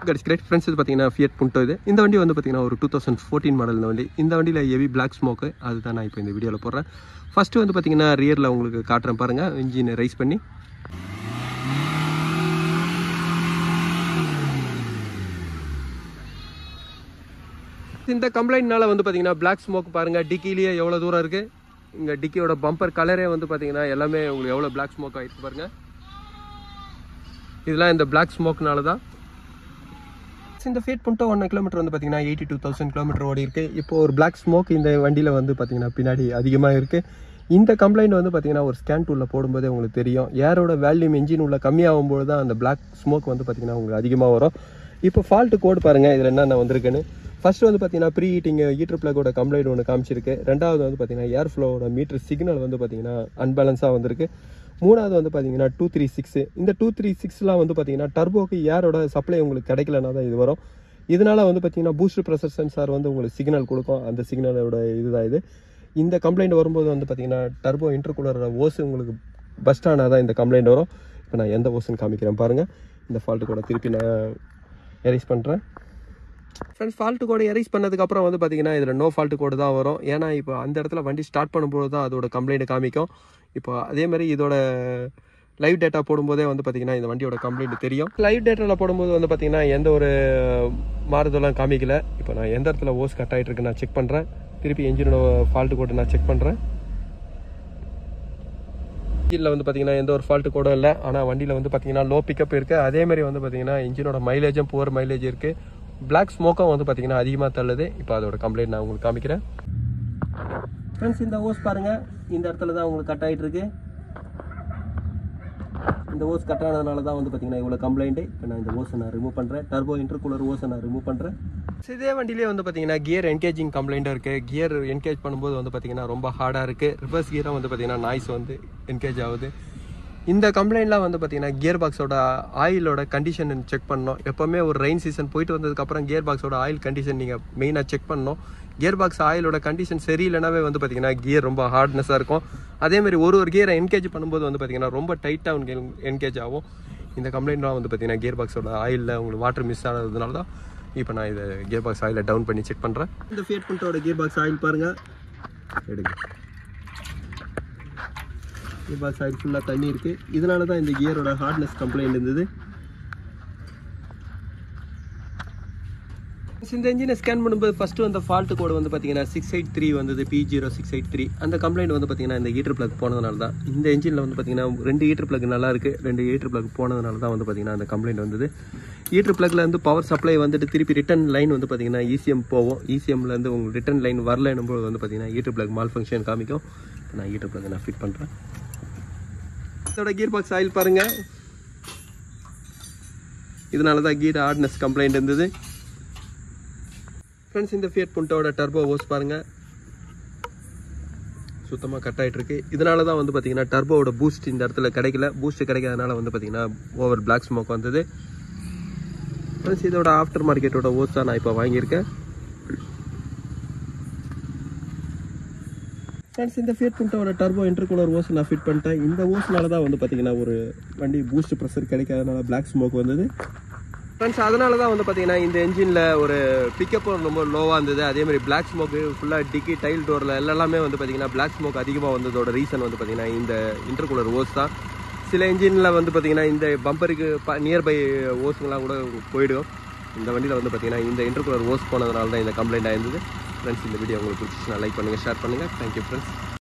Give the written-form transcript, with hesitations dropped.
Great friends இது பார்த்தீங்கன்னா Fiat புண்டோ இது. இந்த வண்டி வந்து பார்த்தீங்கன்னா ஒரு 2014 மாடல் இந்த வண்டி. இந்த வண்டியில் ஹெவி பிளாக் ஸ்மோக்கு அதுதான் நான் இப்போ இந்த வீடியோவில் போடுறேன். ஃபஸ்ட்டு வந்து பார்த்தீங்கன்னா ரியரில் உங்களுக்கு காட்டுறேன் பாருங்கள், இன்ஜினை ரைஸ் பண்ணி. இந்த கம்ப்ளைண்ட்னால வந்து பார்த்தீங்கன்னா பிளாக் ஸ்மோக் பாருங்கள், டிக்கிலேயே எவ்வளோ தூரம் இருக்குது. இங்கே டிக்கியோட பம்பர் கலரே வந்து பார்த்தீங்கன்னா எல்லாமே உங்களுக்கு எவ்வளோ பிளாக் ஸ்மோக் ஆகிருக்கு பாருங்கள். இதெல்லாம் இந்த பிளாக் ஸ்மோக்னால தான். இந்த ஃபியட் புண்டோ 1 கிலோமீட்டர் வந்து பார்த்தீங்கன்னா 82,000 கிலோமீட்டர் ஓடி இருக்குது. இப்போ ஒரு பிளாக் ஸ்மோக் இந்த வண்டியில் வந்து பார்த்தீங்கன்னா பின்னாடி அதிகமாக இருக்குது. இந்த கம்ப்ளைண்ட் வந்து பார்த்தீங்கன்னா ஒரு ஸ்கேன் டூலில் போடும்போதே உங்களுக்கு தெரியும். ஏரோட வேல்யூம் என்ஜின் உள்ள கம்மியாகும்போது தான் அந்த பிளாக் ஸ்மோக் வந்து பார்த்தீங்கன்னா உங்களுக்கு அதிகமாக வரும். இப்போ ஃபால்ட்டு கோடு பாருங்கள், இதில் என்னென்ன வந்திருக்குன்னு. ஃபஸ்ட்டு வந்து பார்த்தீங்கன்னா ப்ரீ ஹீட்டிங் ஹீட்டர் பிளக்கோட கம்ப்ளைண்ட் ஒன்று காமிச்சிருக்கு. ரெண்டாவது வந்து பார்த்தீங்கன்னா ஏர் ஃப்ளோவோட மீட்டர் சிக்னல் வந்து பார்த்தீங்கன்னா அன்பேலன்ஸாக வந்திருக்கு. மூணாவது வந்து பார்த்தீங்கன்னா 236. இந்த 236லாம் வந்து பார்த்தீங்கன்னா டர்போக்கு ஏரோட சப்ளை உங்களுக்கு கிடைக்கலனா தான் இது வரும். இதனால் வந்து பார்த்தீங்கன்னா பூஸ்டர் ப்ரெஷர் சென்சார் வந்து உங்களுக்கு சிக்னல் கொடுக்கும். அந்த சிக்னலோட இதுதான் இது. இந்த கம்ப்ளைண்ட் வரும்போது வந்து பார்த்தீங்கன்னா டர்போ இன்டர்கூலரோட ஓஸ் உங்களுக்கு பஸ்ட் ஆனால் தான் இந்த கம்ப்ளைண்ட் வரும். இப்போ நான் எந்த ஓஸ்ன்னு காமிக்கிறேன் பாருங்கள். இந்த ஃபால்ட்டு கூட திருப்பி நான் எரேஸ் பண்ணுறேன். ஃப்ரெண்ட்ஸ், ஃபால்ட்டு கோடு எரேஸ் பண்ணதுக்கப்புறம் வந்து பார்த்தீங்கன்னா இதில் நோ ஃபால்ட்டு கோடு தான் வரும். ஏன்னா இப்போ அந்த இடத்துல வண்டி ஸ்டார்ட் பண்ணும்போது தான் அதோட கம்ப்ளைண்ட் காமிக்கும். இப்போ அதேமாதிரி இதோட லைவ் டேட்டா போடும்போதே வந்து பார்த்தீங்கன்னா இந்த வண்டியோட கம்ப்ளைண்ட் தெரியும். லைவ் டேட்டாவில் போடும்போது வந்து பார்த்தீங்கன்னா எந்த ஒரு மாறுதலாம் காமிக்கல. இப்போ நான் எந்த இடத்துல ஓஸ் கட் ஆகிட்டு இருக்கு நான் செக் பண்ணுறேன். திருப்பி என்ஜினோட ஃபால்ட்டு கோடு நான் செக் பண்ணுறேன். இன்ஜினில் வந்து பார்த்தீங்கன்னா எந்த ஒரு ஃபால்ட்டு கோடும் இல்லை. ஆனால் வண்டியில் வந்து பார்த்தீங்கன்னா லோ பிக்கப் இருக்குது. அதேமாதிரி வந்து பார்த்தீங்கன்னா இன்ஜினோட மைலேஜும் புவர் மைலேஜ் இருக்குது. பிளாக் ஸ்மோக்கும் வந்து பார்த்தீங்கன்னா அதிகமாக தள்ளுது. இப்போ அதோட கம்ப்ளைண்ட் நான் உங்களுக்கு காமிக்கிறேன். ஃப்ரெண்ட்ஸ், இந்த ஓஸ் பாருங்கள், இந்த இடத்துல தான் உங்களுக்கு கட் ஆகிட்டு இருக்கு. இந்த ஓஸ் கட் ஆனதுனால தான் வந்து பார்த்தீங்கன்னா இவ்வளோ கம்ப்ளைண்ட்டு. இப்போ நான் இந்த ஓஸை நான் ரிமூவ் பண்ணுறேன். டர்போ இன்டர்கூலர் ஓஸை நான் ரிமூவ் பண்ணுறேன். இதே வண்டியிலே வந்து பார்த்தீங்கன்னா கியர் என்கேஜிங் கம்ப்ளைண்ட்டாக இருக்குது. கியர் என்கேஜ் பண்ணும்போது வந்து பார்த்தீங்கன்னா ரொம்ப ஹார்டாக இருக்குது. ரிவர்ஸ் கியராக வந்து பார்த்தீங்கன்னா நாய்ஸ் வந்து என்கேஜ் ஆகுது. இந்த கம்ப்ளைண்ட்லாம் வந்து பார்த்தீங்கன்னா கியர் பாக்ஸோட ஆயிலோட கண்டிஷன் செக் பண்ணணும். எப்போவுமே ஒரு ரெயின் சீசன் போயிட்டு வந்ததுக்கப்புறம் கியர் பாக்ஸோட ஆயில் கண்டிஷன் நீங்கள் மெயினாக செக் பண்ணணும். கியர் பாக்ஸ் ஆயிலோட கண்டிஷன் சரியில்லைனாவே வந்து பார்த்தீங்கன்னா கியர் ரொம்ப ஹார்ட்னஸாக இருக்கும். அதேமாதிரி ஒரு கியரை என்கேஜ் பண்ணும்போது வந்து பார்த்தீங்கன்னா ரொம்ப டைட்டாக என்கேஜ் ஆகும். இந்த கம்ப்ளைண்ட்லாம் வந்து பார்த்தீங்கன்னா கியர் பாக்ஸோட ஆயிலில் உங்களுக்கு வாட்டர் மிஸ் ஆனதுனால தான் இப்போ நான் இதை கியர் பாக்ஸ் ஆயிலை டவுன் பண்ணி செக் பண்ணுறேன். இந்த ஃபியட் புண்டோட கியர் பாக்ஸ் ஆயில் பாருங்கள், எடுங்க. கியர் பாக்ஸ் ஆயில் ஃபுல்லாக தண்ணி இருக்குது. இதனால தான் இந்த கியரோட ஹார்ட்னஸ் கம்ப்ளைண்ட் இருந்தது. இந்த இன்ஜினை ஸ்கேன் பண்ணும்போது ஃபஸ்ட்டு அந்த ஃபால்ட்டு கோடு வந்து பார்த்தீங்கன்னா 683 வந்தது, P0683. அந்த கம்ப்ளைண்ட் வந்து பார்த்தீங்கன்னா இந்த ஹீட்டர் பிளக் போனதுனால தான். இந்த இன்ஜினில் வந்து பார்த்தீங்கன்னா 2 ஹீட்டர் பிளக் நல்லா இருக்குது. 2 ஹீட்டர் பிளக் போனதுனால தான் வந்து பார்த்தீங்கன்னா அந்த கம்ப்ளைண்ட் வந்தது. ஹீட்டர் பிளக்கில் வந்து பவர் சப்ளை வந்துட்டு திருப்பி ரிட்டன் லைன் வந்து பார்த்தீங்கன்னா ECM போகும். ECMலேருந்து உங்களுக்கு ரிட்டன் லைன் வரலன்னும் போது வந்து பார்த்தீங்கன்னா ஹீட்டர் பிளக் மால் ஃபங்க்ஷன் காமிக்கும். நான் ஹீட்டர் பிளக் நான் ஃபிட் பண்ணுறேன். இதோட கியர் பாக்ஸ் ஆயில் பாருங்கள், இதனால தான் கியர் ஹார்ட்னஸ் கம்ப்ளைண்ட் இருந்தது. ஃப்ரெண்ட்ஸ், இந்த ஃபியட் புண்டோட டர்போ ஓஸ் பாருங்கள், சுத்தமாக கட் ஆகிட்டு இருக்கு. இதனால தான் வந்து பார்த்தீங்கன்னா டர்போவோட பூஸ்ட் இந்த இடத்துல கிடைக்கல. பூஸ்ட் கிடைக்காதனால வந்து பார்த்தீங்கன்னா ஓவர் பிளாக் ஸ்மோக் வந்தது. ஃப்ரெண்ட்ஸ், இதோட ஆஃப்டர் மார்க்கெட்டோட ஓஸ் தான் நான் இப்போ வாங்கியிருக்கேன். ஃப்ரெண்ட்ஸ், இந்த ஃபியட் புண்டோட டர்போ இன்டர்கூலர் ஓஸ் நான் ஃபிட் பண்ணிட்டேன். இந்த ஓஸ்னால தான் வந்து பார்த்தீங்கன்னா ஒரு வண்டி பூஸ்ட் ப்ரெஷர் கிடைக்காதனால பிளாக் ஸ்மோக் வந்தது. ஃப்ரெண்ட்ஸ், அதனால தான் வந்து பார்த்தீங்கன்னா இந்த என்ஜினில் ஒரு பிக்கப்பும் ரொம்ப லோவாக இருந்தது. அதேமாதிரி பிளாக் ஸ்மோக்கு ஃபுல்லாக டிக்கி டைல் டோரில் எல்லாமே வந்து பார்த்தீங்கன்னா பிளாக் ஸ்மோக் அதிகமாக வந்ததோட ரீசன் வந்து பார்த்தீங்கன்னா இந்த இன்டர்கூலர் ஓஸ் தான். சில என்ஜினில் வந்து பார்த்தீங்கன்னா இந்த பம்பருக்கு நியர்பை ஓஸுங்கெலாம் கூட போயிடும். இந்த வண்டியில் வந்து பார்த்தீங்கன்னா இந்த இன்டர்கூலர் ஓஸ் போனதுனால தான் இந்த கம்ப்ளைண்ட் ஆயிருந்தது. ஃப்ரெண்ட்ஸ், இந்த வீடியோ உங்களுக்கு பிடிச்சிச்சுன்னா லைக் பண்ணுங்கள், ஷேர் பண்ணுங்கள். Thank you friends.